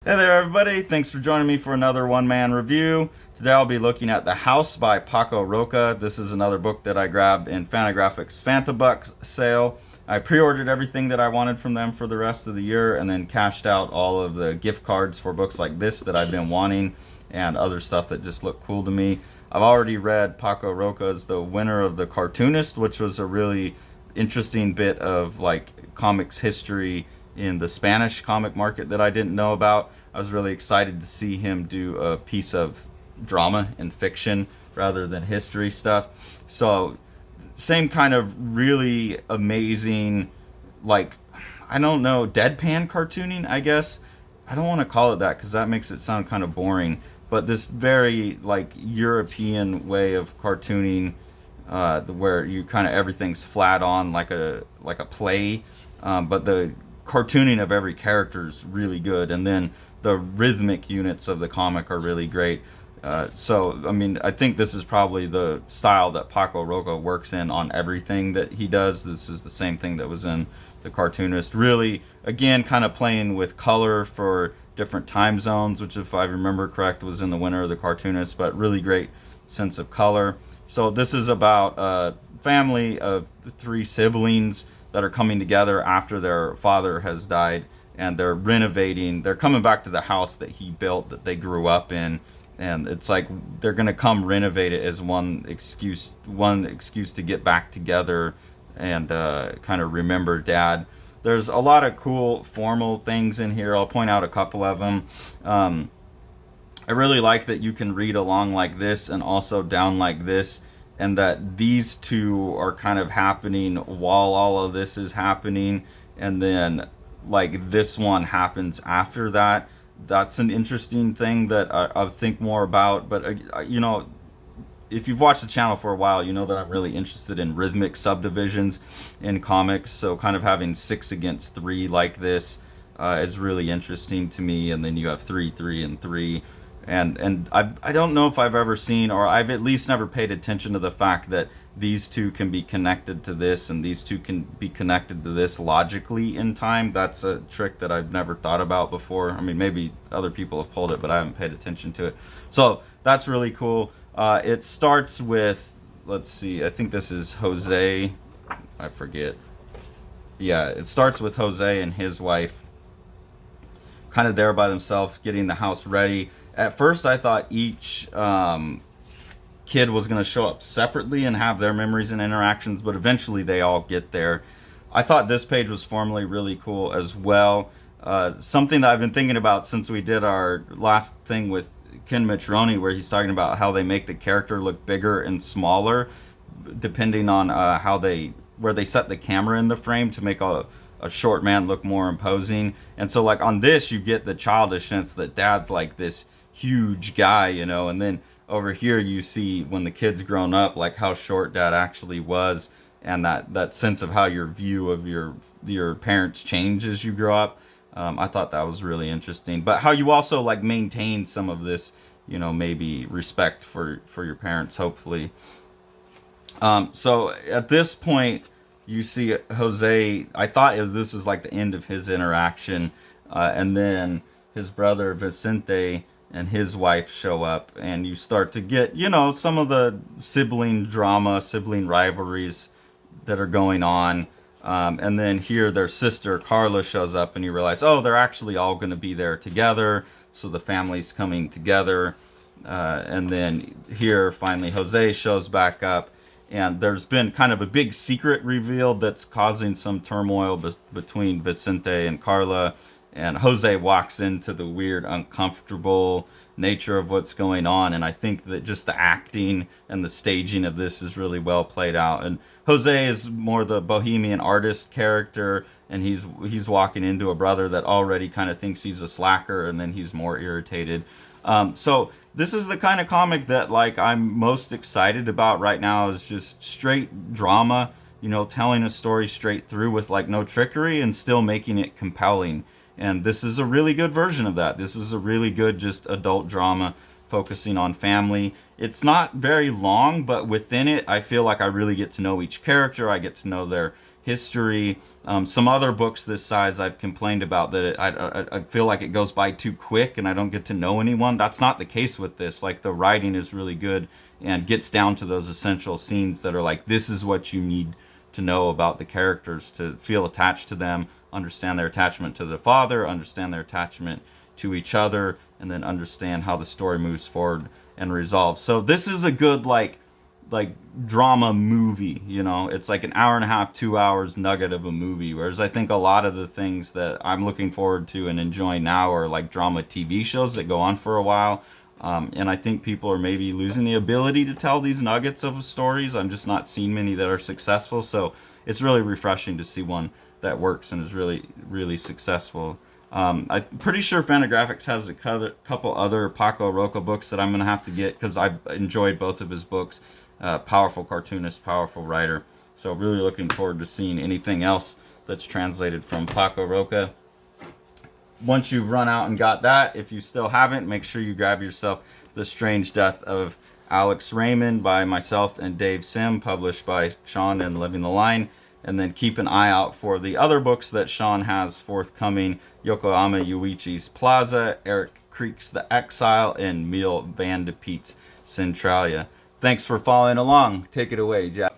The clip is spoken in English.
Hey there, everybody. Thanks for joining me for another one-man review. Today I'll be looking at The House by Paco Roca. This is another book that I grabbed in Fantagraphics Fantabucks sale. I pre-ordered everything that I wanted from them for the rest of the year and then cashed out all of the gift cards for books like this that I've been wanting and other stuff that just looked cool to me. I've already read Paco Roca's The Winter of the Cartoonist, which was a really interesting bit of like comics history in the Spanish comic market that I didn't know about. I was really excited to see him do a piece of drama and fiction rather than history stuff. So, same kind of really amazing, like, I don't know, deadpan cartooning, I guess. I don't want to call it that because that makes it sound kind of boring. But this very, like, European way of cartooning, where you kind of everything's flat on like a play, but the cartooning of every character is really good, and then the rhythmic units of the comic are really great. So, I mean, I think this is probably the style that Paco Roca works in on everything that he does. This is the same thing that was in The Cartoonist. Really, again, kind of playing with color for different time zones, which, if I remember correct, was in The Winter of the Cartoonist, but really great sense of color. So, this is about a family of three siblings that are coming together after their father has died, and they're renovating. They're coming back to the house that he built, that they grew up in, and it's like they're gonna come renovate it as one excuse to get back together and kind of remember dad. There's a lot of cool formal things in here. I'll point out a couple of them. I really like that you can read along like this and also down like this, and that these two are kind of happening while all of this is happening, and then like this one happens after that. That's an interesting thing that I think more about. But if you've watched the channel for a while, you know that I'm really interested in rhythmic subdivisions in comics. So kind of having 6 against 3 like this is really interesting to me. And then you have 3, 3, and 3. And I don't know if I've ever seen, or I've at least never paid attention to the fact that these two can be connected to this and these two can be connected to this logically in time. That's a trick that I've never thought about before. I mean, maybe other people have pulled it, but I haven't paid attention to it. So that's really cool. It starts with, let's see, I think this is Jose. I forget. Yeah, it starts with Jose and his wife kind of there by themselves getting the house ready. At first, I thought each kid was going to show up separately and have their memories and interactions, but eventually they all get there. I thought this page was formally really cool as well. Something that I've been thinking about since we did our last thing with Ken Mitroni, where he's talking about how they make the character look bigger and smaller, depending on where they set the camera in the frame to make a short man look more imposing. And so, like, on this, you get the childish sense that dad's like this huge guy, and then over here you see when the kid's grown up, like how short dad actually was, and that sense of how your view of your parents change as you grow up. I thought that was really interesting, but how you also like maintain some of this, maybe respect for your parents, hopefully. So at this point, you see Jose. I thought this was like the end of his interaction, and then his brother Vicente and his wife show up, and you start to get, some of the sibling drama, sibling rivalries that are going on. And then here their sister Carla shows up, and you realize, oh, they're actually all going to be there together. So the family's coming together. And then here finally Jose shows back up, and there's been kind of a big secret revealed that's causing some turmoil between Vicente and Carla. And Jose walks into the weird, uncomfortable nature of what's going on. And I think that just the acting and the staging of this is really well played out. And Jose is more the bohemian artist character, and he's walking into a brother that already kind of thinks he's a slacker, and then he's more irritated. So this is the kind of comic that like I'm most excited about right now, is just straight drama, telling a story straight through with like no trickery and still making it compelling. And this is a really good version of that. This is a really good just adult drama focusing on family. It's not very long, but within it, I feel like I really get to know each character. I get to know their history. Some other books this size I've complained about that I feel like it goes by too quick and I don't get to know anyone. That's not the case with this. Like, the writing is really good and gets down to those essential scenes that are like, this is what you need to know about the characters to feel attached to them, understand their attachment to the father, understand their attachment to each other, and then understand how the story moves forward and resolves. So this is a good like drama movie, you know. It's like an hour and a half, 2 hours nugget of a movie, whereas I think a lot of the things that I'm looking forward to and enjoying now are like drama TV shows that go on for a while. And I think people are maybe losing the ability to tell these nuggets of stories. I'm just not seeing many that are successful, so it's really refreshing to see one that works and is really, really successful. I'm pretty sure Fantagraphics has a couple other Paco Roca books that I'm going to have to get because I've enjoyed both of his books. Powerful cartoonist, powerful writer. So really looking forward to seeing anything else that's translated from Paco Roca. Once you've run out and got that, if you still haven't, make sure you grab yourself The Strange Death of Alex Raymond by myself and Dave Sim, published by Sean and Living the Line. And then keep an eye out for the other books that Sean has forthcoming: Yokohama Yuichi's Plaza, Eric Creek's The Exile, and Emil Van de Peet's Centralia. Thanks for following along. Take it away, Jack.